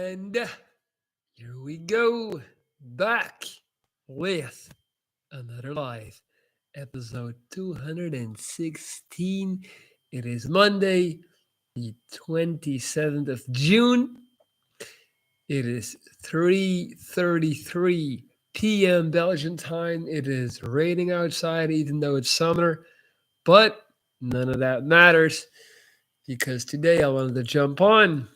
And here we go, back with another live episode 216. It is Monday, the 27th of June. It is 3:33 p.m. Belgian time. It is raining outside, even though it's summer, but none of that matters because today I wanted to jump on,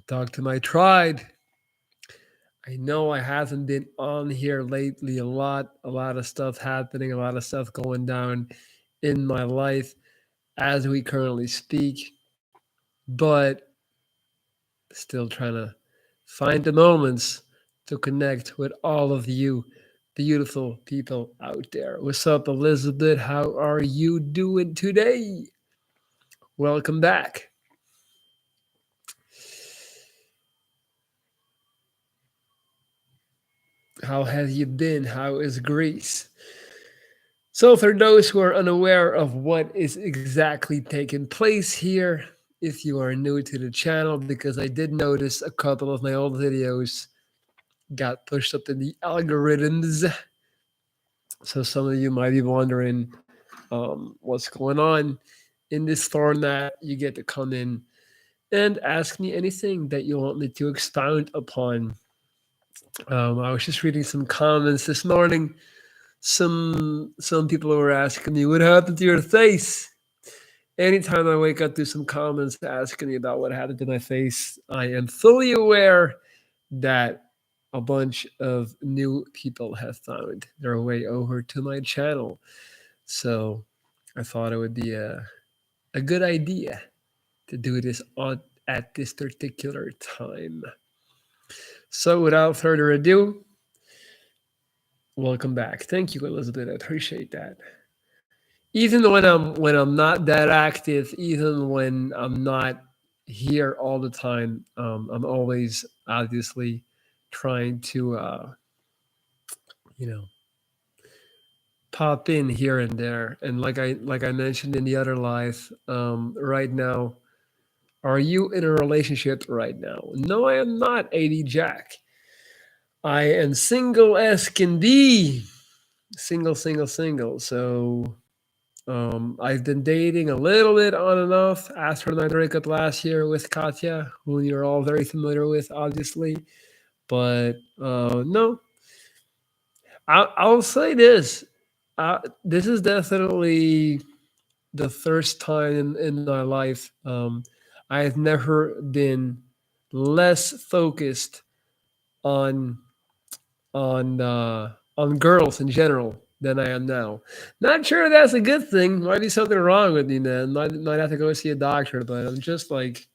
talk to my tribe. I know I haven't been on here lately a lot of stuff happening, a lot of stuff going down in my life as we currently speak, but still trying to find the moments to connect with all of you beautiful people out there. What's up, Elizabeth? How are you doing today? Welcome back. How have you been? How is Greece? So, for those who are unaware of what is exactly taking place here, if you are new to the channel, because I did notice a couple of my old videos got pushed up in the algorithms. So, some of you might be wondering what's going on. In this format, you get to come in and ask me anything that you want me to expound upon. I was just reading some comments this morning. Some people were asking me, what happened to your face? Anytime I wake up, do some comments asking me about what happened to my face. I am fully aware that a bunch of new people have found their way over to my channel. So I thought it would be a good idea to do this at this particular time. So without further ado, welcome back. Thank you, Elizabeth. I appreciate that. Even when I'm not that active, even when I'm not here all the time, I'm always obviously trying to you know pop in here and there. And like I mentioned in the other live, right now, are you in a relationship right now? No, I am not. AD Jack. I am single as can be. Single, single, single. So I've been dating a little bit on and off after my breakup last year with Katya, who you're all very familiar with, obviously. But no, I'll say this. This is definitely the first time in my life I've never been less focused on on girls in general than I am now. Not sure that's a good thing. Might be something wrong with me, man. Might have to go see a doctor. But I'm just like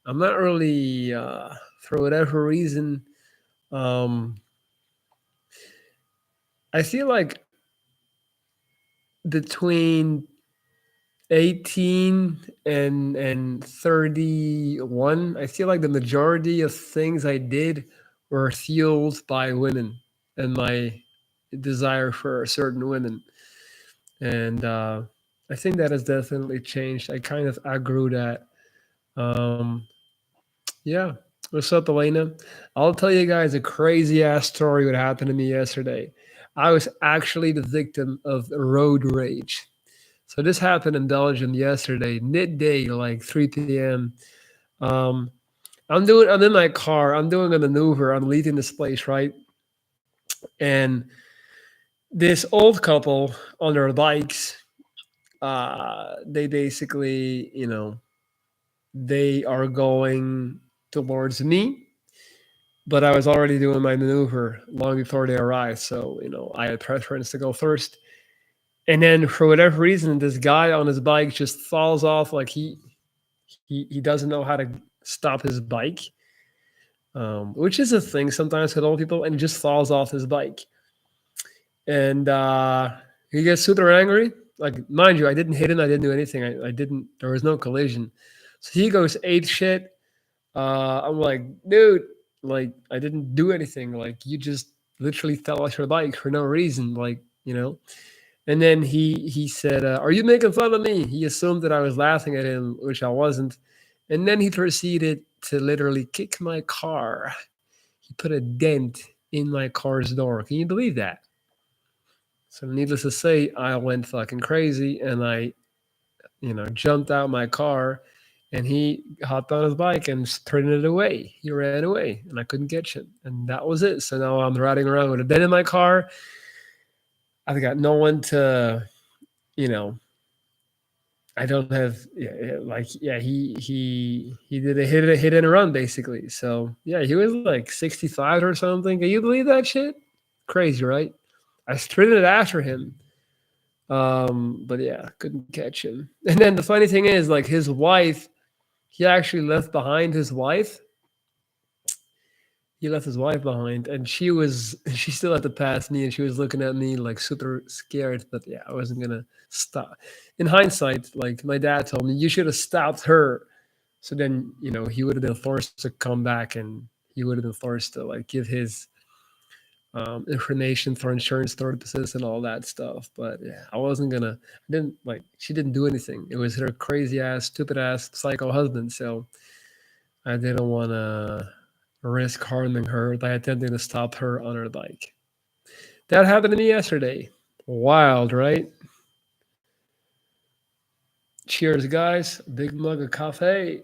I'm not really for whatever reason. Um, I feel like between 18 and 31, I feel like the majority of things I did were fueled by women and my desire for certain women. And I think that has definitely changed. I kind of outgrew that. Um, yeah. What's up, Elena? I'll tell you guys a crazy ass story what happened to me yesterday. I was actually the victim of road rage. So this happened in Belgium yesterday, midday, like 3 p.m. Um, I'm in my car. I'm doing a maneuver. I'm leaving this place, right? And this old couple on their bikes, they basically, they are going towards me, but I was already doing my maneuver long before they arrived. So, I had preference to go first. And then for whatever reason, this guy on his bike just falls off like he doesn't know how to stop his bike, which is a thing sometimes with old people, and he just falls off his bike. And he gets super angry. Like, mind you, I didn't hit him. I didn't do anything. I didn't. There was no collision. So he goes ape shit. I'm like, dude, like I didn't do anything. Like you just literally fell off your bike for no reason. Like. And then he said, "Are you making fun of me?" He assumed that I was laughing at him, which I wasn't. And then he proceeded to literally kick my car. He put a dent in my car's door. Can you believe that? So needless to say, I went fucking crazy and I, jumped out my car and he hopped on his bike and turned it away. He ran away and I couldn't catch him. And that was it. So now I'm riding around with a dent in my car. I've got no one to, you know, I don't have he did a hit and run basically. So yeah, he was like 65 or something. Can you believe that shit? Crazy, right? I sprinted after him. But yeah, couldn't catch him. And then the funny thing is, like his wife, he actually left behind his wife. He left his wife behind, and she still had to pass me, and she was looking at me like super scared. But yeah, I wasn't gonna stop. In hindsight, like my dad told me, you should have stopped her. So then, he would have been forced to come back, and he would have been forced to like give his information for insurance purposes and all that stuff. But yeah, I wasn't gonna. I didn't like. She didn't do anything. It was her crazy ass, stupid ass, psycho husband. So I didn't want to risk harming her by attempting to stop her on her bike. That happened to me yesterday. Wild, right? Cheers, guys. Big mug of coffee.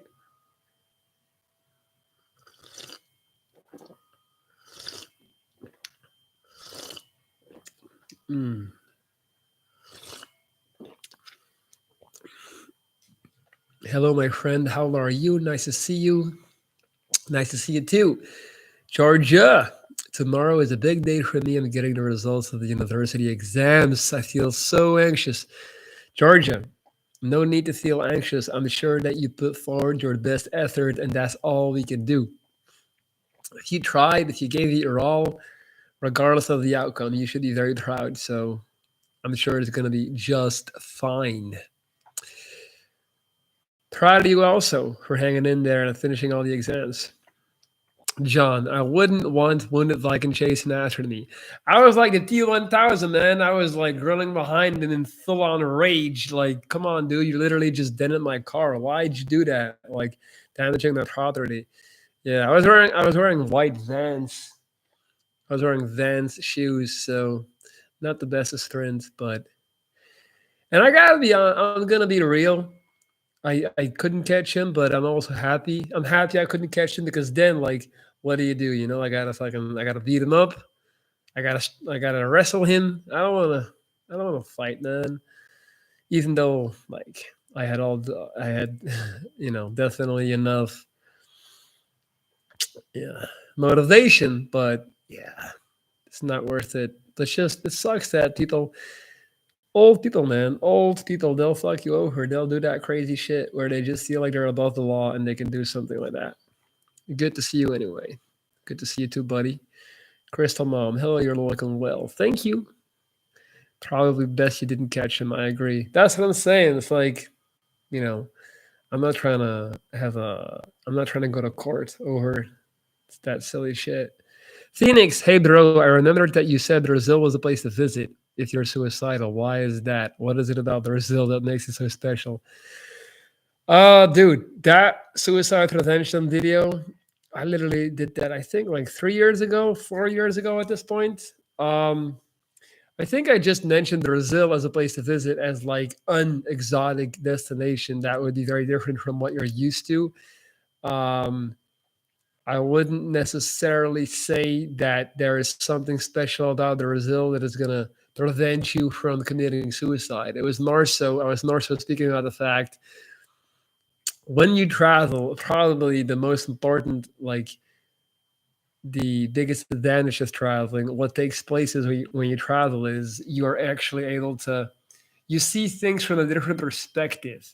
Mm. Hello, my friend. How are you? Nice to see you. Nice to see you too. Georgia. Tomorrow is a big day for me. I'm getting the results of the university exams. I feel so anxious. Georgia, no need to feel anxious. I'm sure that you put forward your best effort, and that's all we can do. If you tried, if you gave it your all, regardless of the outcome, you should be very proud. So I'm sure it's going to be just fine. Proud of you also for hanging in there and finishing all the exams. John, I wouldn't want Wounded Viking chasing after me. I was like the T1000, man. I was like running behind him in full on rage. Like, come on, dude. You literally just dented my car. Why'd you do that? Like, damaging my property. Yeah, I was wearing white Vans. I was wearing Vans shoes, so not the best of strengths, but and I gotta be on. I'm gonna be real. I couldn't catch him, but I'm also happy. I'm happy I couldn't catch him because then like what do? I gotta beat him up. I gotta wrestle him. I don't wanna fight, man. Even though like I had definitely enough yeah motivation, but yeah, it's not worth it. It sucks that old people, man, old people, they'll fuck you over. They'll do that crazy shit where they just feel like they're above the law and they can do something like that. Good to see you anyway. Good to see you too, buddy. Crystal Mom, hello, you're looking well. Thank you. Probably best you didn't catch him. I agree. That's what I'm saying. It's like, you know, I'm not trying to I'm not trying to go to court over that silly shit. Phoenix, hey bro, I remembered that you said Brazil was a place to visit if you're suicidal. Why is that? What is it about Brazil that makes it so special? Dude, that suicide prevention video, I literally did that, I think like 3 years ago, 4 years ago at this point. Um, I think I just mentioned Brazil as a place to visit as like an exotic destination that would be very different from what you're used to. Um, I wouldn't necessarily say that there is something special about Brazil that is going to prevent you from committing suicide. I was more so speaking about the fact when you travel, probably the most important, like the biggest advantage of traveling, what takes place is when you travel is you are actually able to, you see things from a different perspective.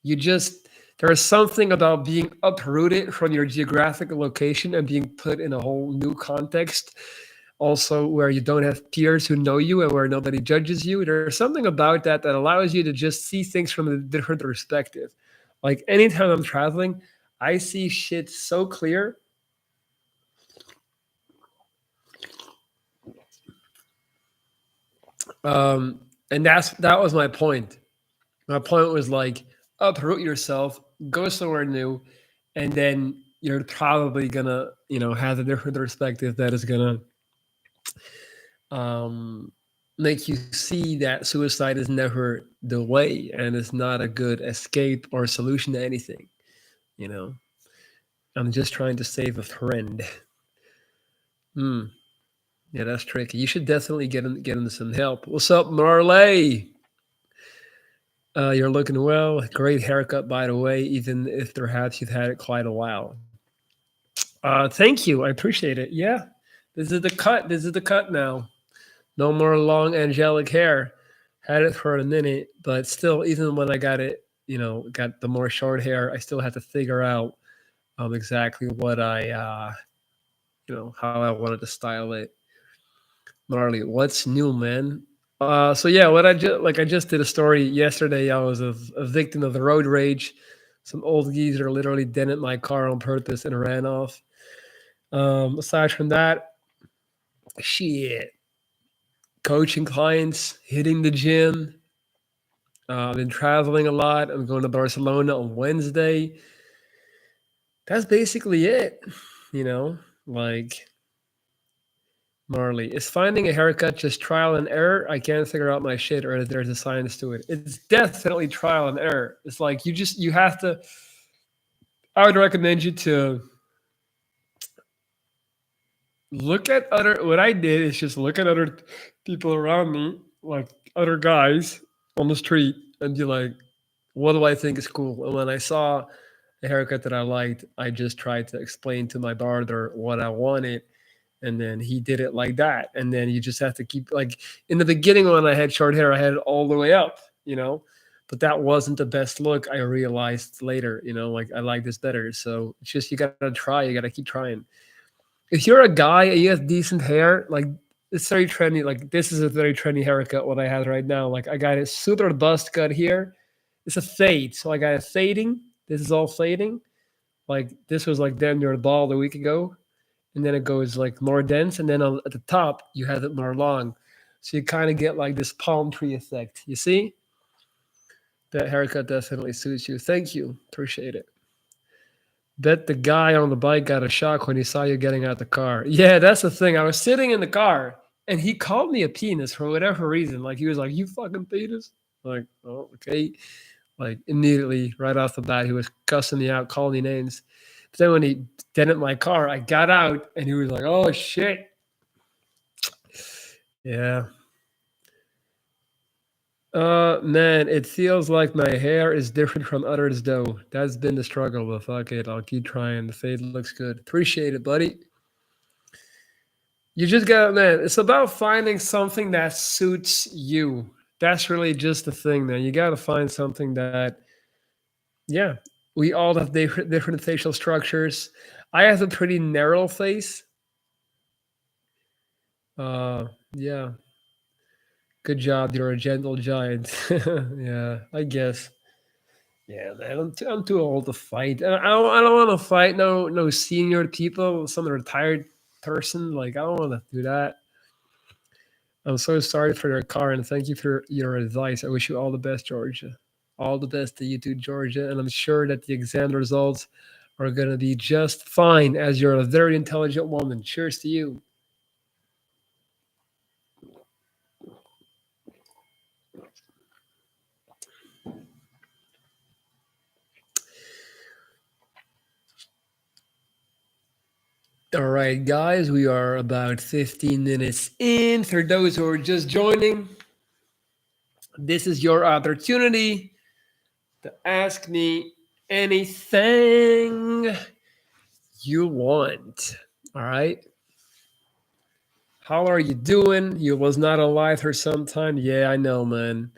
You just, there is something about being uprooted from your geographic location and being put in a whole new context. Also, where you don't have peers who know you and where nobody judges you. There's something about that that allows you to just see things from a different perspective. Like anytime I'm traveling, I see shit so clear. And that was my point. My point was like uproot yourself go somewhere new, and then you're probably gonna, have a different perspective that is gonna um, make you see that suicide is never the way and it's not a good escape or solution to anything. You know, I'm just trying to save a friend. Hmm. Yeah, that's tricky. You should definitely get into some help. What's up, Marley? You're looking well. Great haircut, by the way. Even if perhaps you've had it quite a while. Thank you. I appreciate it. Yeah, this is the cut. This is the cut now. No more long angelic hair. Had it for a minute, but still, even when I got it, got the more short hair, I still had to figure out exactly what how I wanted to style it. Marley, what's new, man? So yeah, what I just did a story yesterday. I was a victim of the road rage. Some old geezer literally dented my car on purpose and ran off. Aside from that, shit, coaching clients, hitting the gym. I've been traveling a lot. I'm going to Barcelona on Wednesday. That's basically it. You know, like Marley, is finding a haircut just trial and error? I can't figure out my shit, or if there's a science to it. It's definitely trial and error. It's like you have to. I would recommend you to look at other. What I did is just look at other people around me, like other guys on the street, and be like, what do I think is cool? And when I saw a haircut that I liked, I just tried to explain to my barber what I wanted, and then he did it like that. And then you just have to keep like in the beginning when I had short hair, I had it all the way up, but that wasn't the best look. I realized later, like I like this better. So it's just you gotta try, you gotta keep trying. If you're a guy and you have decent hair, like it's very trendy. Like this is a very trendy haircut. What I have right now, like I got a super bust cut here. It's a fade, so I got a fading. This is all fading. Like this was like damn near bald a week ago, and then it goes like more dense, and then at the top you have it more long, so you kind of get like this palm tree effect. You see, that haircut definitely suits you. Thank you, appreciate it. Bet the guy on the bike got a shock when he saw you getting out the car. Yeah, that's the thing. I was sitting in the car and he called me a penis for whatever reason. Like he was like, "You fucking penis." Like, oh, okay. Like immediately, right off the bat, he was cussing me out, calling me names. But then when he dented my car, I got out and he was like, "Oh shit." Yeah. Man, it feels like my hair is different from others though. That's been the struggle, but fuck it. I'll keep trying. The fade looks good. Appreciate it, buddy. You just got, man, it's about finding something that suits you. That's really just the thing, man. You got to find something that, yeah, we all have different facial structures. I have a pretty narrow face. Yeah, good job. You're a gentle giant. Yeah, I guess. Yeah, man, I'm too old to fight. I don't want to fight no senior people, some retired person. Like I don't want to do that. I'm so sorry for your car and thank you for your advice. I wish you all the best, Georgia. All the best to you too, Georgia. And I'm sure that the exam results are going to be just fine as you're a very intelligent woman. Cheers to you. All right, guys, we are about 15 minutes in. For those who are just joining, this is your opportunity to ask me anything you want. All right. How are you doing? You was not alive for some time. Yeah, I know, man.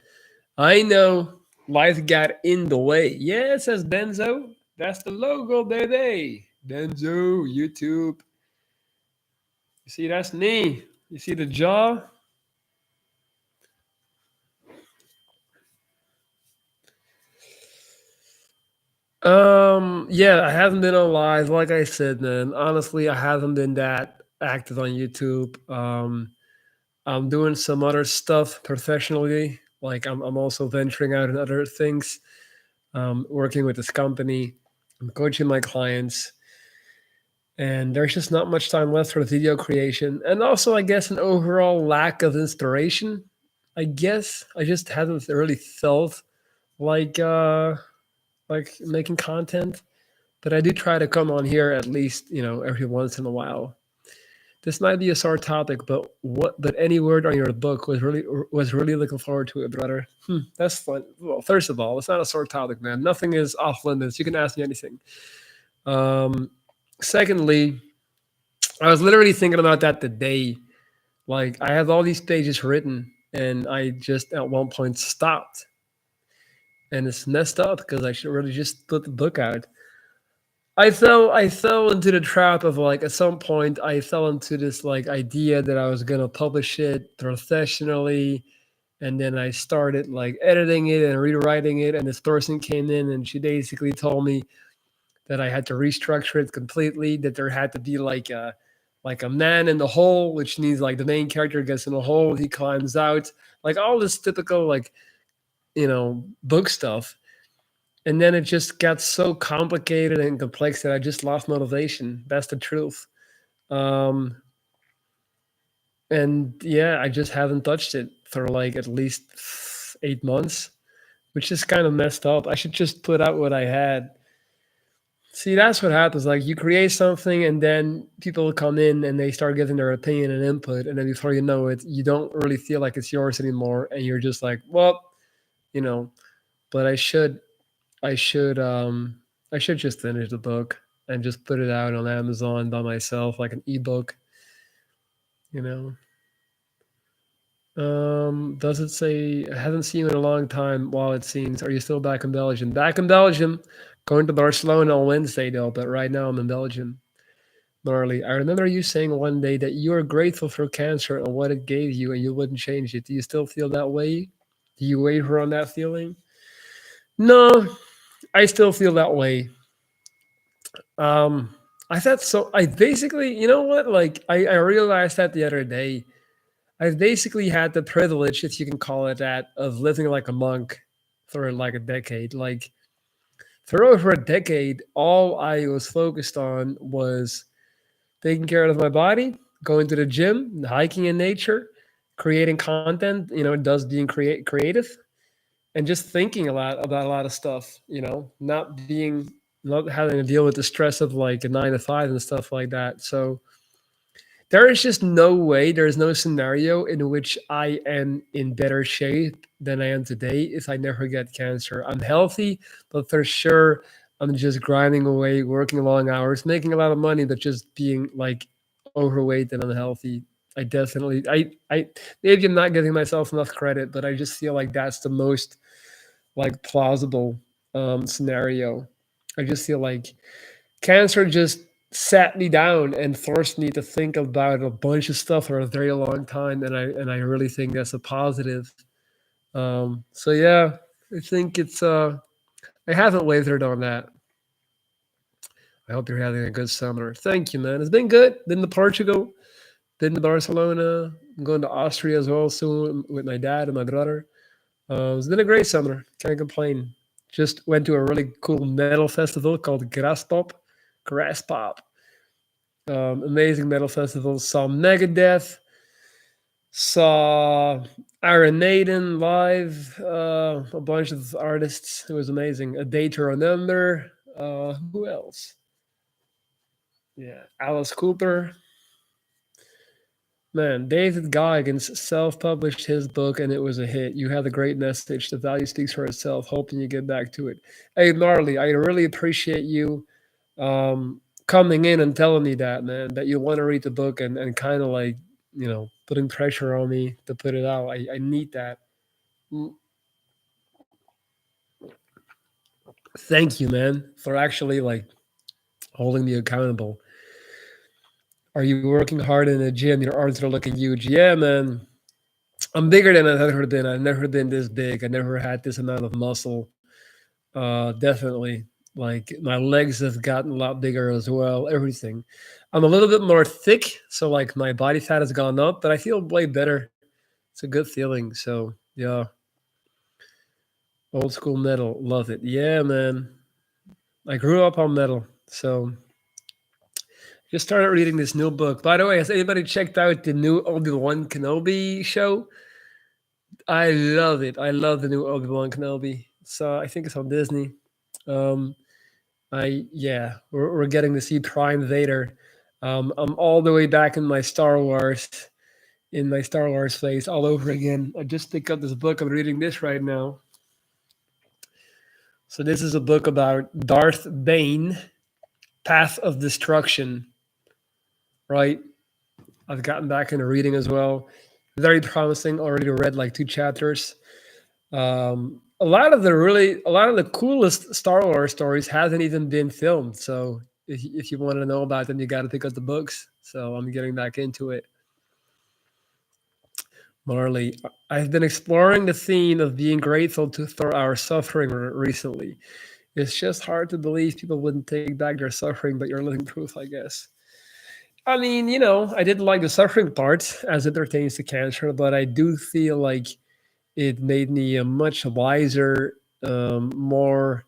I know. Life got in the way. Yeah, it says Benzo. That's the logo, baby. Benzo, YouTube. You see, that's me. You see the jaw? Yeah, I haven't been on live. Like I said, man, honestly, I haven't been that active on YouTube. I'm doing some other stuff professionally. Like I'm also venturing out in other things. working with this company. I'm coaching my clients, and there's just not much time left for video creation. And also, I guess, an overall lack of inspiration. I guess I just haven't really felt like making content, but I do try to come on here at least, every once in a while. This might be a sore topic, but any word on your book was really looking forward to it, brother. That's fun. Well, first of all, it's not a sore topic, man. Nothing is off limits. You can ask me anything. Um, Secondly, I was literally thinking about that today. Like, I had all these pages written, and I just at one point stopped, and it's messed up because I should really just put the book out. I fell into the trap of, like, at some point I fell into this, like, idea that I was gonna publish it professionally, and then I started, like, editing it and rewriting it, and this person came in and she basically told me that I had to restructure it completely, that there had to be like a man in the hole, which means, like, the main character gets in a hole, he climbs out, like all this typical, like, book stuff. And then it just got so complicated and complex that I just lost motivation. That's the truth. Um, and yeah, I just haven't touched it for like at least 8 months, which is kind of messed up. I should just put out what I had. See, that's what happens. Like, you create something, and then people come in and they start giving their opinion and input, and then before you know it, you don't really feel like it's yours anymore, and you're just like, well, you know. But I should I should just finish the book and just put it out on Amazon by myself, like an ebook, you know. Does it say I haven't seen you in a long time while it seems? Are you still back in Belgium? Back in Belgium, going to Barcelona on Wednesday though, but right now I'm in Belgium. Gnarly. I remember you saying one day that you were grateful for cancer and what it gave you and you wouldn't change it. Do you still feel that way? Do you waver on that feeling? No, I still feel that way. Um, I thought so. I basically, you know what? Like, I realized that the other day. I've basically had the privilege, if you can call it that, of living like a monk for like a decade. Like, for over a decade, all I was focused on was taking care of my body, going to the gym, hiking in nature, creating content. It does being creative, and just thinking a lot about a lot of stuff. Not having to deal with the stress of like a 9 to 5 and stuff like that. So there is just no way, there is no scenario in which I am in better shape than I am today if I never get cancer. I'm healthy, but for sure, I'm just grinding away, working long hours, making a lot of money, but just being like overweight and unhealthy. I maybe I'm not giving myself enough credit, but I just feel like that's the most like plausible scenario. I just feel like cancer just sat me down and forced me to think about a bunch of stuff for a very long time, and I really think that's a positive. So yeah, I think it's I haven't wavered on that. I hope you're having a good summer. Thank you, man. It's been good. Been to Portugal, been to Barcelona. I'm going to Austria as well soon with my dad and my brother. It's been a great summer. Can't complain. Just went to a really cool metal festival called Grass Pop. Amazing metal festival. Saw Megadeth, saw Iron Maiden live, a bunch of artists. It was amazing. A Day to Remember. Who else? Yeah, Alice Cooper. Man, David Goggins self-published his book and it was a hit. You had a great message. The value speaks for itself. Hoping you get back to it. Hey, Gnarly, I really appreciate you coming in and telling me that, man, that you want to read the book and kind of like, putting pressure on me to put it out. I need that. Mm, Thank you, man, for actually like holding me accountable. Are you working hard in the gym? Your arms are looking huge. Yeah, man. I'm bigger than I've ever been. I've never been this big. I never had this amount of muscle. Definitely. Like, my legs have gotten a lot bigger as well. Everything. I'm a little bit more thick, so like my body fat has gone up, but I feel way better. It's a good feeling. So yeah. Old school metal, love it. Yeah, man. I grew up on metal, so just started reading this new book. By the way, has anybody checked out the new Obi-Wan Kenobi show? I love it. I love the new Obi-Wan Kenobi. So I think it's on Disney. Um, yeah, we're getting to see Prime Vader. I'm all the way back in my Star Wars phase, all over again. I just picked up this book. I'm reading this right now. So this is a book about Darth Bane, Path of Destruction. Right, I've gotten back into reading as well. Very promising. Already read like two chapters. A lot of the coolest Star Wars stories hasn't even been filmed. So if you want to know about them, you got to pick up the books. So I'm getting back into it. Marley, I've been exploring the theme of being grateful for our suffering recently. It's just hard to believe people wouldn't take back their suffering, but you're living proof, I guess. I mean, I didn't like the suffering part as it pertains to cancer, but I do feel like it made me a much wiser, more.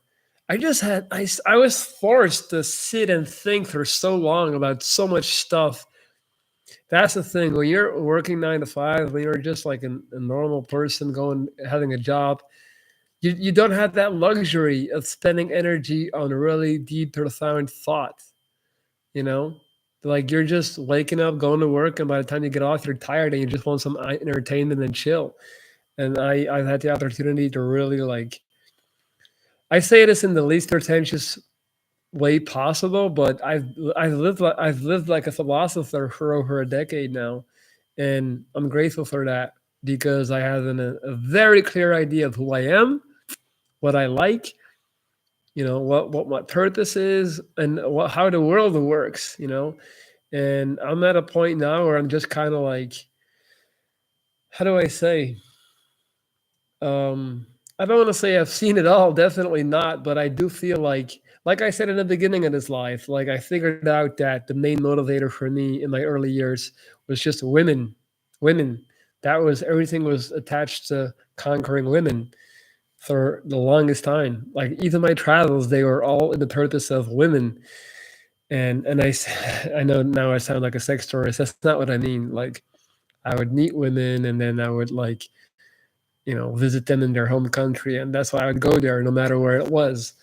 I was forced to sit and think for so long about so much stuff. That's the thing. When you're working 9 to 5, when you're just like a normal person going having a job, you don't have that luxury of spending energy on really deep, profound thought. You know, like you're just waking up, going to work, and by the time you get off, you're tired and you just want some entertainment and chill. And I've had the opportunity to really like. I say this in the least pretentious way possible, but I've lived like a philosopher for over a decade now, and I'm grateful for that because I have a very clear idea of who I am, what I like, what my purpose is, and how the world works. And I'm at a point now where I'm just kind of like, how do I say? I don't want to say I've seen it all, definitely not, but I do feel like I said in the beginning of this life, like I figured out that the main motivator for me in my early years was just women. Women. That was everything was attached to conquering women for the longest time. Like even my travels, they were all in the purpose of women. I know now I sound like a sex tourist. That's not what I mean. Like I would meet women and then I would like visit them in their home country, and that's why I would go there no matter where it was.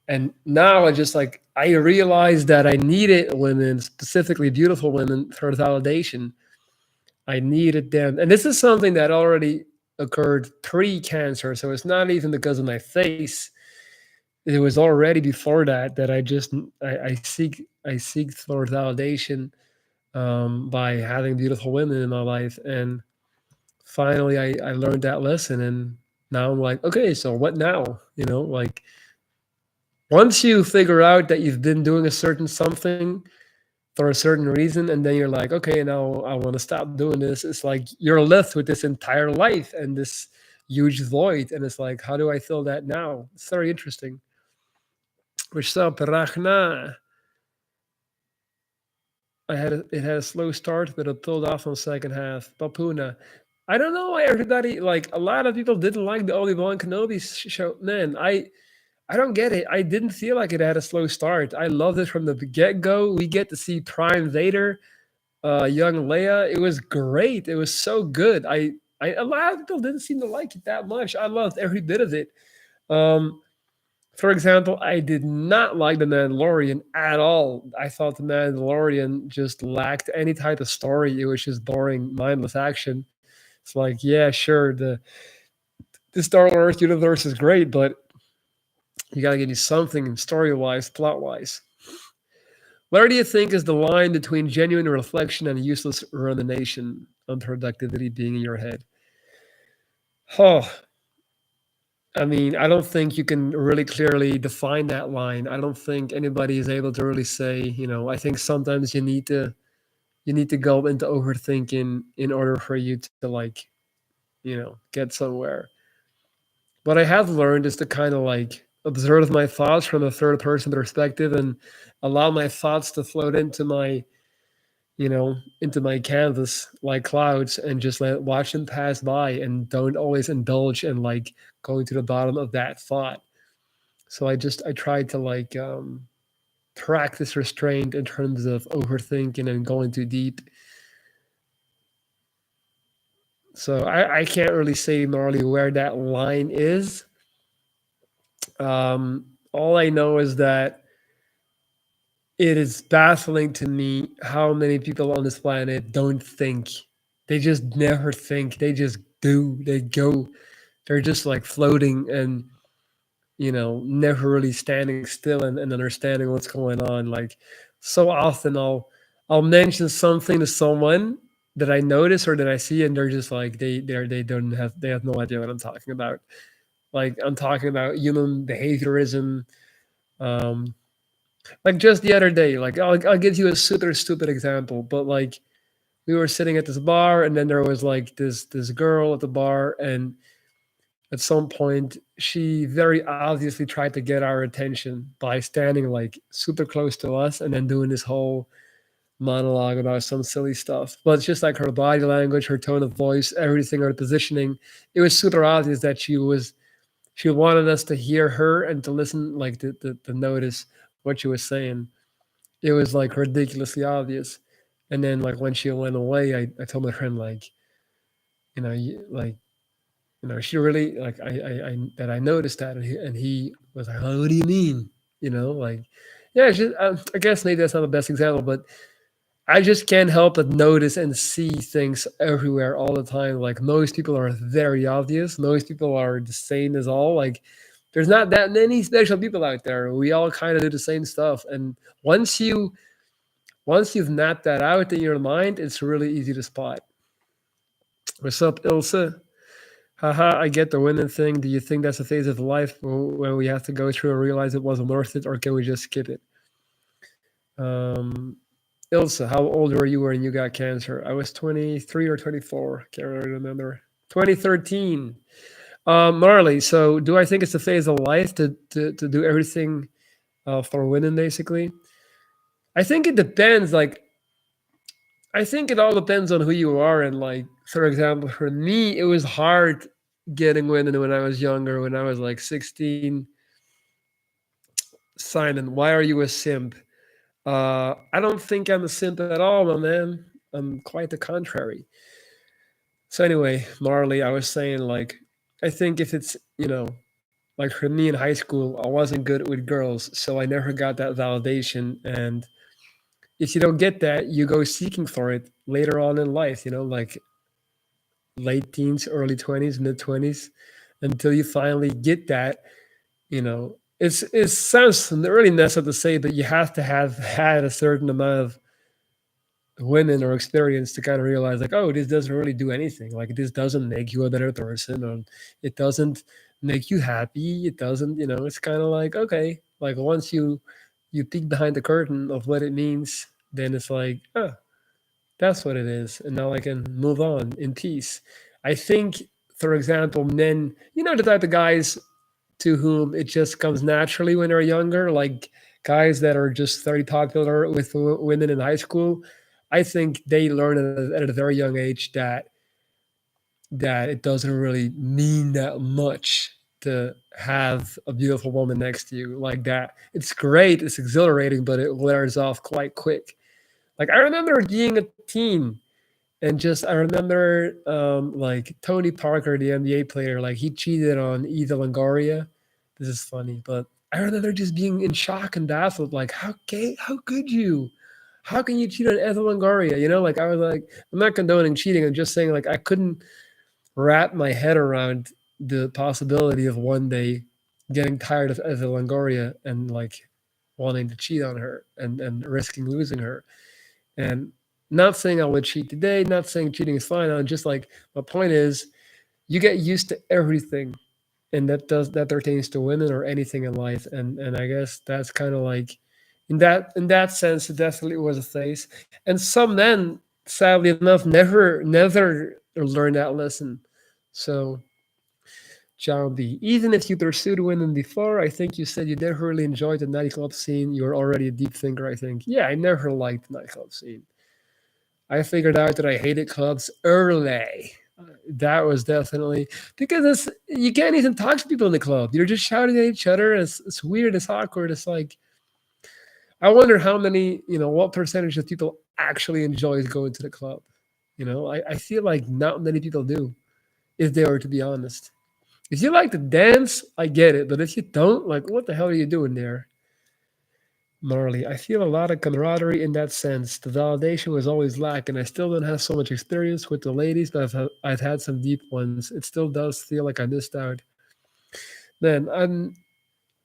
And now I realized that I needed women, specifically beautiful women, for validation. I needed them, and this is something that already occurred pre-cancer, so it's not even because of my face. It was already before that I seek for validation by having beautiful women in my life, and finally I learned that lesson, and now I'm like, okay, so what now? Like once you figure out that you've been doing a certain something for a certain reason, and then you're like, okay, now I want to stop doing this. It's like you're left with this entire life and this huge void, and it's like, how do I fill that now? It's very interesting. Which up, Rachna? It had a slow start, but it pulled off on the second half. Papuna. I don't know why everybody like a lot of people didn't like the Obi-Wan Kenobi show. Man, I don't get it. I didn't feel like it had a slow start. I loved it from the get-go. We get to see Prime Vader, young Leia. It was great. It was so good. A lot of people didn't seem to like it that much. I loved every bit of it. Um, for example, I did not like The Mandalorian at all. I thought The Mandalorian just lacked any type of story. It was just boring, mindless action. It's like, yeah, sure, the Star Wars universe is great, but you gotta give me something story wise, plot wise. Where do you think is the line between genuine reflection and useless rumination on productivity being in your head? Oh, I mean, I don't think you can really clearly define that line. I don't think anybody is able to really say, I think sometimes you need to go into overthinking in order for you to like, get somewhere. What I have learned is to kind of like observe my thoughts from a third person perspective and allow my thoughts to float into my into my canvas like clouds and just watch them pass by and don't always indulge in like going to the bottom of that thought. So I tried to like practice restraint in terms of overthinking and going too deep. So I can't really say gnarly where that line is. All I know is that it is baffling to me how many people on this planet don't think. They just never think. They just do. They go. They're just like floating and never really standing still and understanding what's going on. Like so often I'll mention something to someone that I notice or that I see, and they're just like they have no idea what I'm talking about. Like I'm talking about human behaviorism. Um, like just the other day, like I'll give you a super stupid example, but like we were sitting at this bar, and then there was like this girl at the bar, and at some point she very obviously tried to get our attention by standing like super close to us and then doing this whole monologue about some silly stuff. But it's just like her body language, her tone of voice, everything, her positioning. It was super obvious that she wanted us to hear her and to listen, like to notice what she was saying. It was like ridiculously obvious. And then like when she went away, I told my friend like, like she really like I that I noticed that, and he was like, oh, what do you mean? Like, yeah, it's just, I guess maybe that's not the best example, but I just can't help but notice and see things everywhere all the time. Like most people are very obvious. Most people are the same as all. Like there's not that many special people out there. We all kind of do the same stuff. And once you once you've mapped that out in your mind, it's really easy to spot. What's up, Ilse? Haha, I get the winning thing. Do you think that's a phase of life when we have to go through and realize it wasn't worth it, or can we just skip it? Um, Ilse, how old were you when you got cancer? I was 23 or 24. Can't really remember. 2013. Marley, so do I think it's a phase of life to do everything for winning, basically? I think it depends. Like, I think it all depends on who you are. And, like, for example, for me, it was hard getting winning when I was younger, when I was like 16. Simon, why are you a simp? I don't think I'm a simp at all, my man. I'm quite the contrary. So anyway, Marley, I was saying like I think if it's like for me in high school, I wasn't good with girls, so I never got that validation. And if you don't get that, you go seeking for it later on in life. Like late teens, early 20s, mid 20s, until you finally get that. It sounds really messed up to say, but you have to have had a certain amount of women or experience to kind of realize like, oh, this doesn't really do anything. Like this doesn't make you a better person, or it doesn't make you happy. It doesn't, it's kind of like, okay, like once you peek behind the curtain of what it means, then it's like, oh, that's what it is, and now I can move on in peace. I think, for example, men, the type of guys to whom it just comes naturally when they're younger, like guys that are just very popular with women in high school. I think they learn at a very young age that it doesn't really mean that much to have a beautiful woman next to you like that. It's great, it's exhilarating, but it wears off quite quick. Like I remember being a teen and just I remember like Tony Parker, the NBA player, like he cheated on Eva Longoria. This is funny, but I remember just being in shock and baffled, like how could you? How can you cheat on Eva Longoria? Like I was like, I'm not condoning cheating. I'm just saying like I couldn't wrap my head around the possibility of one day getting tired of Eva Longoria and like wanting to cheat on her and risking losing her. And not saying I would cheat today, not saying cheating is fine. I'm just like my point is you get used to everything, and that pertains to women or anything in life. And I guess that's kind of like in that sense it definitely was a phase. And some men, sadly enough, never learn that lesson. So John B, even if you pursued women before, I think you said you never really enjoyed the nightclub scene. You were already a deep thinker, I think. Yeah, I never liked the nightclub scene. I figured out that I hated clubs early. That was definitely because you can't even talk to people in the club. You're just shouting at each other. It's weird. It's awkward. It's like I wonder how many, what percentage of people actually enjoys going to the club. I feel like not many people do, if they were to be honest. If you like to dance, I get it. But if you don't, like, what the hell are you doing there? Marley, I feel a lot of camaraderie in that sense. The validation was always lacking. I still don't have so much experience with the ladies, but I've had some deep ones. It still does feel like I missed out. Man, I'm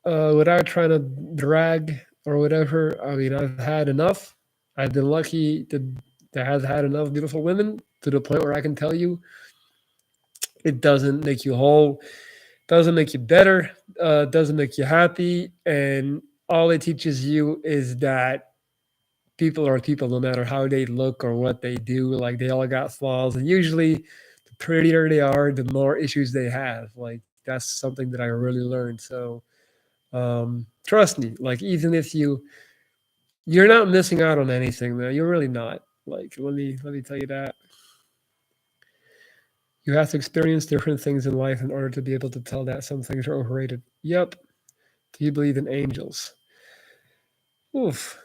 without trying to drag or whatever. I mean, I've had enough. I've been lucky to have had enough beautiful women to the point where I can tell you it doesn't make you whole, doesn't make you better, doesn't make you happy, and all it teaches you is that people are people no matter how they look or what they do. Like they all got flaws, and usually the prettier they are, the more issues they have. Like that's something that I really learned. So trust me, like even if you're not missing out on anything, man. You're really not. Like let me tell you that you have to experience different things in life in order to be able to tell that some things are overrated. Yep. Do you believe in angels? Oof,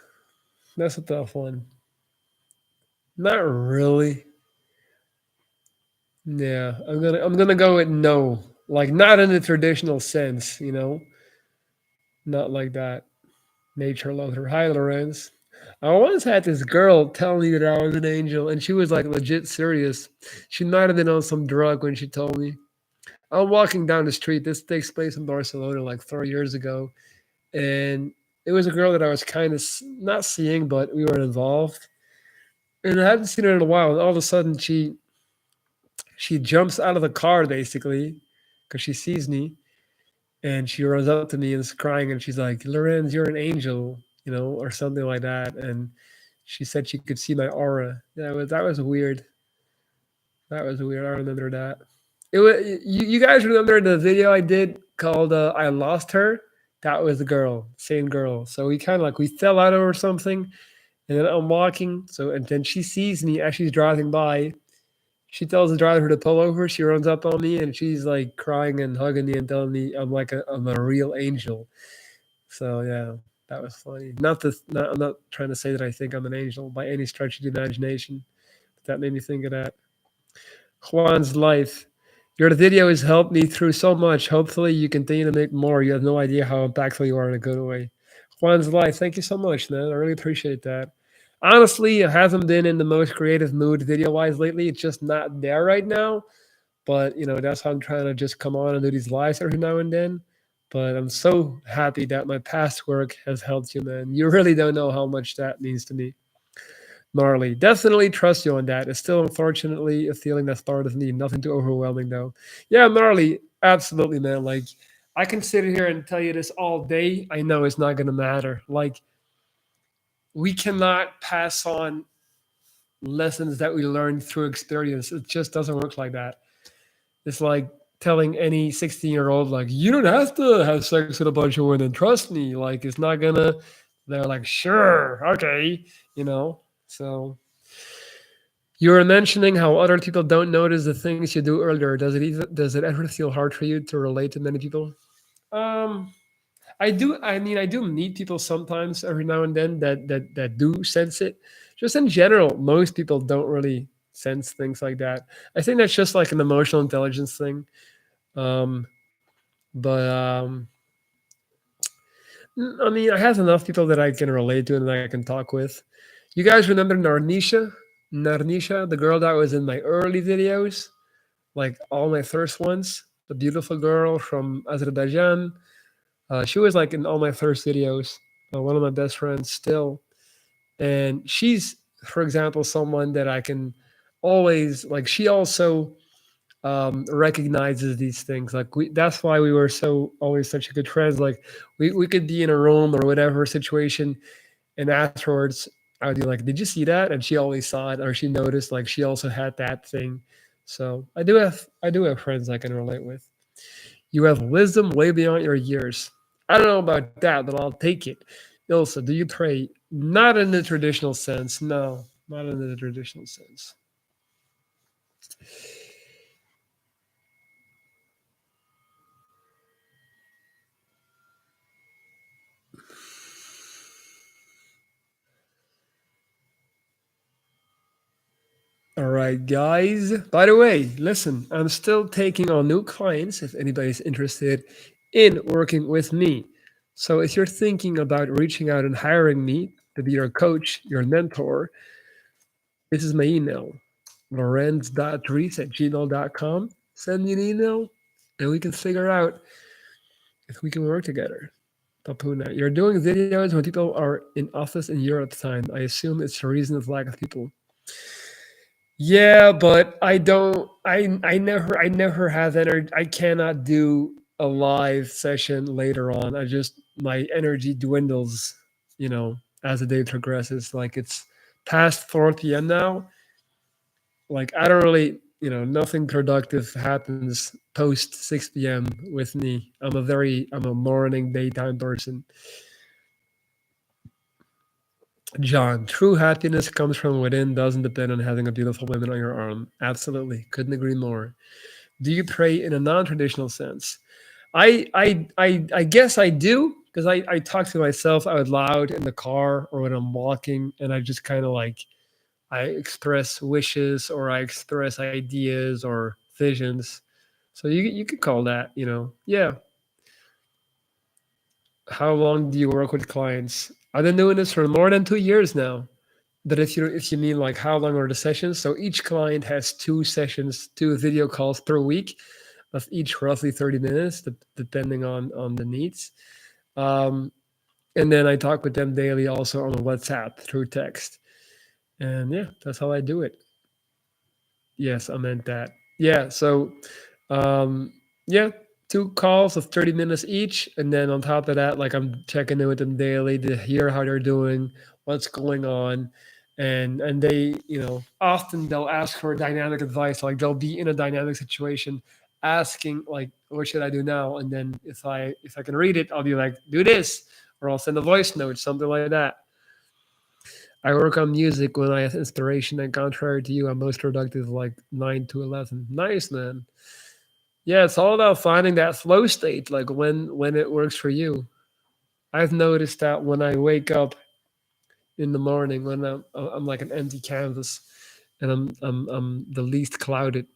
that's a tough one. Not really. Yeah, I'm gonna go with no. Like not in the traditional sense, not like that. Nature loves her. Hi, Lorenz. I once had this girl tell me that I was an angel, and she was like legit serious. She might have been on some drug when she told me. I'm walking down the street. This takes place in Barcelona like 4 years ago, and it was a girl that I was kind of not seeing, but we were involved, and I hadn't seen her in a while. And all of a sudden, she jumps out of the car basically because she sees me, and she runs up to me and is crying, and she's like, "Lorenz, you're an angel," or something like that. And she said she could see my aura. That was weird. That was weird. I remember that. It was you guys remember the video I did called "I Lost Her"? That was the girl, same girl. So we kind of like we fell out over something, and then I'm walking. So and then she sees me as she's driving by. She tells the driver to pull over. She runs up on me and she's like crying and hugging me and telling me I'm a real angel. So yeah, that was funny. I'm not trying to say that I think I'm an angel by any stretch of the imagination. But that made me think of that. Juan's life. Your video has helped me through so much. Hopefully, you continue to make more. You have no idea how impactful you are in a good way. Juan's life. Thank you so much, man. I really appreciate that. Honestly, I haven't been in the most creative mood video wise lately. It's just not there right now. But that's how I'm trying to just come on and do these lives every now and then. But I'm so happy that my past work has helped you, man. You really don't know how much that means to me. Marley, definitely trust you on that. It's still unfortunately a feeling that's part of me. Nothing too overwhelming though. Yeah, Marley, absolutely, man. Like I can sit here and tell you this all day. I know it's not gonna matter. Like we cannot pass on lessons that we learned through experience. It just doesn't work like that. It's like telling any 16-year-old, like, you don't have to have sex with a bunch of women. Trust me. Like it's not gonna they're like, sure, okay, you know. So you were mentioning how other people don't notice the things you do earlier. Does it ever feel hard for you to relate to many people? Um I do. I mean, I do meet people sometimes every now and then that do sense it. Just in general, most people don't really sense things like that. I think that's just like an emotional intelligence thing. Um, but I mean, I have enough people that I can relate to and that I can talk with. You guys remember Narnisha? Narnisha, the girl that was in my early videos, like all my first ones, the beautiful girl from Azerbaijan. She was like in all my first videos. One of my best friends still, and she's, for example, someone that I can always like. She also recognizes these things. Like that's why we were so always such a good friends. Like we could be in a room or whatever situation, and afterwards I would be like, "Did you see that?" And she always saw it, or she noticed. Like she also had that thing. So I do have friends I can relate with. You have wisdom way beyond your years. I don't know about that, but I'll take it. Ilsa, do you pray? Not in the traditional sense. No, not in the traditional sense. All right, guys. By the way, listen, I'm still taking on new clients if anybody's interested in working with me. So if you're thinking about reaching out and hiring me to be your coach, your mentor, this is my email, lorenz.reese@gmail.com. Send me an email and we can figure out if we can work together. Papuna, you're doing videos when people are in office in Europe time. I assume it's a reason of lack of people. Yeah, but I never have energy. I cannot do a live session later on. I just my energy dwindles, as the day progresses. Like it's past 4 p.m. now. Like I don't really, nothing productive happens post 6 p.m. with me. I'm a morning daytime person. John, true happiness comes from within, doesn't depend on having a beautiful woman on your arm. Absolutely. Couldn't agree more. Do you pray in a non-traditional sense? I guess I do because I talk to myself out loud in the car or when I'm walking and I just kind of like I express wishes or I express ideas or visions. So you could call that, yeah. How long do you work with clients? I've been doing this for more than 2 years now. But if you mean like how long are the sessions? So each client has two sessions, two video calls per week, of each roughly 30 minutes, depending on the needs. Um, and then I talk with them daily also on WhatsApp through text. And yeah, that's how I do it. Yes, I meant that. Yeah. So um, yeah, two calls of 30 minutes each, and then on top of that, like I'm checking in with them daily to hear how they're doing, what's going on, and they, often they'll ask for dynamic advice. Like they'll be in a dynamic situation, asking like, "What should I do now?" And then if I can read it, I'll be like, "Do this," or I'll send a voice note, something like that. I work on music when I have inspiration, and contrary to you, I'm most productive like 9 to 11. Nice, man. Yeah, it's all about finding that flow state, like when it works for you. I've noticed that when I wake up in the morning, when I'm like an empty canvas, and I'm the least clouded.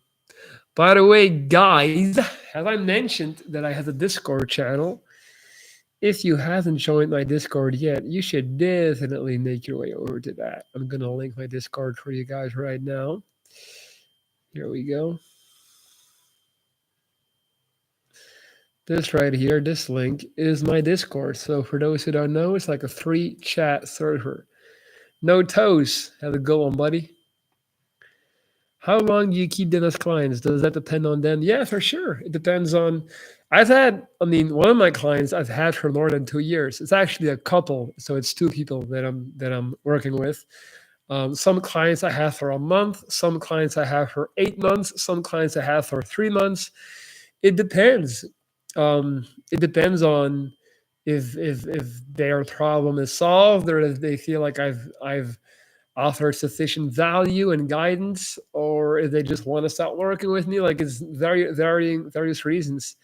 By the way, guys, have I mentioned that I have a Discord channel? If you haven't joined my Discord yet, you should definitely make your way over to that. I'm gonna link my Discord for you guys right now. Here we go. This right here, this link is my Discord. So for those who don't know, it's like a free chat server. No toes. Have a go on, buddy. How long do you keep them as clients? Does that depend on them? Yeah, for sure. It depends on. One of my clients I've had for more than 2 years. It's actually a couple, so it's two people that I'm working with. Some clients I have for a month. Some clients I have for 8 months. Some clients I have for 3 months. It depends. It depends on if their problem is solved or if they feel like I've offered sufficient value and guidance, or if they just want to start working with me. Like it's varying various reasons.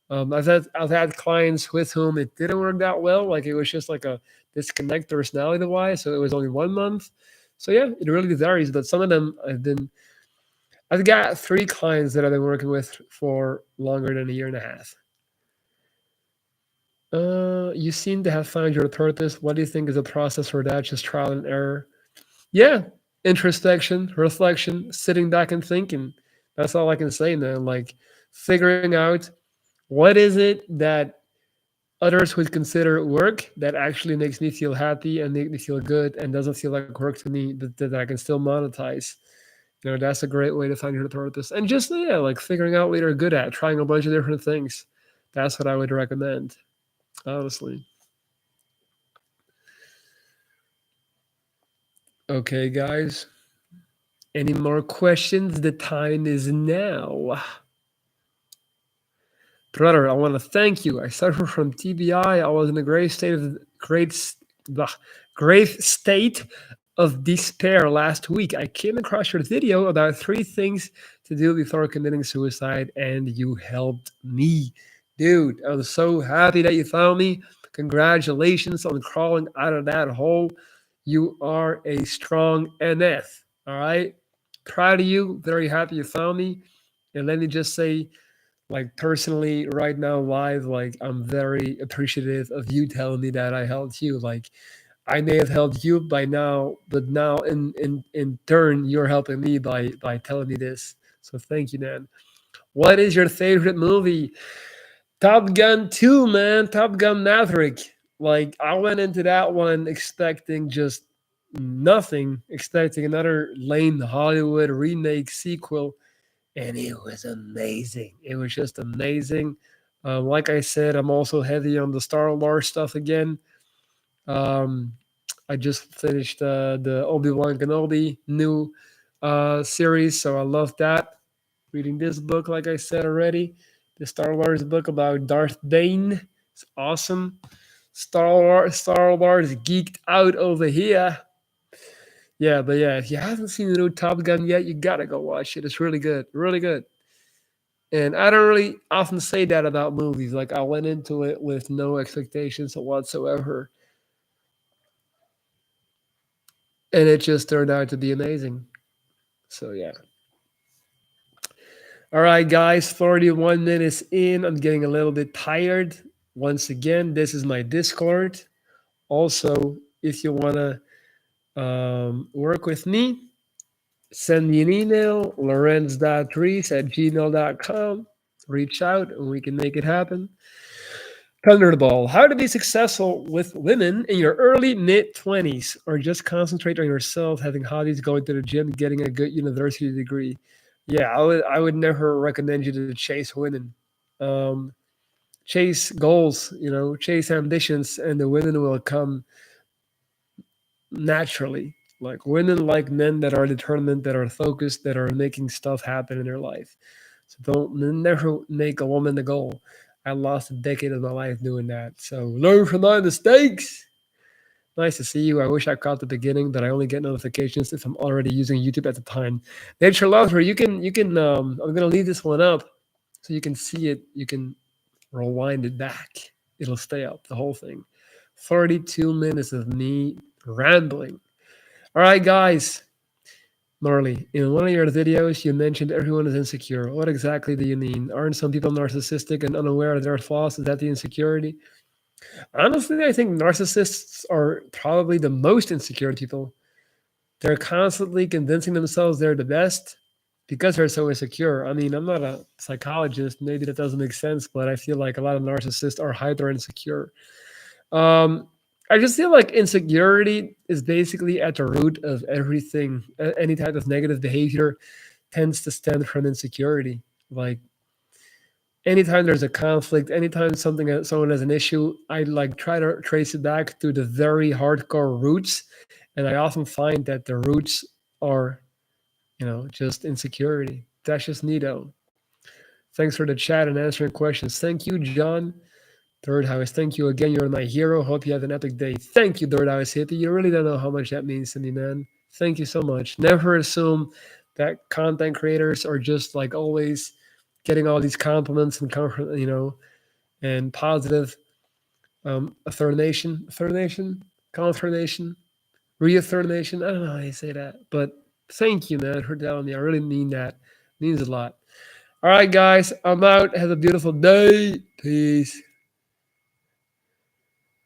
I've had clients with whom it didn't work that well. Like it was just like a disconnect personality wise. So it was only 1 month. So yeah, it really varies. But some of them I've got 3 clients that I've been working with for longer than a year and a half. You seem to have found your purpose. What do you think is a process for that? Just trial and error? Yeah, introspection, reflection, sitting back and thinking. That's all I can say, man. Like figuring out what is it that others would consider work that actually makes me feel happy and make me feel good and doesn't feel like work to me that I can still monetize. That's a great way to find your purpose. And just yeah, like figuring out what you're good at, trying a bunch of different things. That's what I would recommend, honestly. Okay, guys. Any more questions? The time is now. Brother, I want to thank you. I suffer from TBI. I was in a great state of great, great state of despair last week. I came across your video about 3 things to do before committing suicide, and you helped me. Dude, I'm so happy that you found me. Congratulations on crawling out of that hole. You are a strong NF. All right. Proud of you. Very happy you found me. And let me just say, like personally right now live, like I'm very appreciative of you telling me that I helped you. Like I may have helped you by now, but now in turn you're helping me by telling me this. So thank you, man. What is your favorite movie? Top Gun 2, man. Top Gun Maverick. Like I went into that one expecting just nothing, expecting another lame Hollywood remake sequel, and it was amazing. It was just amazing. Like I said, I'm also heavy on the Star Wars stuff again. Um, I just finished the Obi Wan Kenobi new series, so I love that. Reading this book, like I said already, the Star Wars book about Darth Bane. It's awesome. Star Wars geeked out over here. Yeah, but yeah, if you haven't seen the new Top Gun yet, you gotta go watch it. It's really good, really good. And I don't really often say that about movies. Like I went into it with no expectations whatsoever, and it just turned out to be amazing. So yeah. All right, guys, 41 minutes in. I'm getting a little bit tired. Once again, this is my Discord. Also, if you want to work with me, send me an email, lorenz.reese@gmail.com. Reach out and we can make it happen. Thunderball, how to be successful with women in your early mid 20s, or just concentrate on yourself, having hobbies, going to the gym, getting a good university degree. Yeah, I would never recommend you to chase women. Um, chase goals, chase ambitions, and the women will come naturally. Like women like men that are determined, that are focused, that are making stuff happen in their life. So don't never make a woman the goal. I lost a decade of my life doing that. So learn from my mistakes. Nice to see you. I wish I caught the beginning, but I only get notifications if I'm already using YouTube at the time. Nature Lover, you can I'm gonna leave this one up so you can see it. You can rewind it back. It'll stay up, the whole thing. 32 minutes of me rambling. All right, guys. Marley, in one of your videos, you mentioned everyone is insecure. What exactly do you mean? Aren't some people narcissistic and unaware of their flaws? Is that the insecurity? Honestly, I think narcissists are probably the most insecure people. They're constantly convincing themselves they're the best because they're so insecure. I mean, I'm not a psychologist. Maybe that doesn't make sense, but I feel like a lot of narcissists are hyper insecure. Um, I just feel like insecurity is basically at the root of everything. Any type of negative behavior tends to stem from insecurity. Like anytime there's a conflict, anytime someone has an issue, I like try to trace it back to the very hardcore roots, and I often find that the roots are, just insecurity. That's just me though. Thanks for the chat and answering questions. Thank you, John. Third House, thank you again. You're my hero. Hope you have an epic day. Thank you, Third House Hippie. You really don't know how much that means to me, man. Thank you so much. Never assume that content creators are just like always getting all these compliments and and positive confirmation, reaffirmation. I don't know how you say that, but thank you, man, for telling me. I really mean that. It means a lot. All right, guys, I'm out. Have a beautiful day. Peace.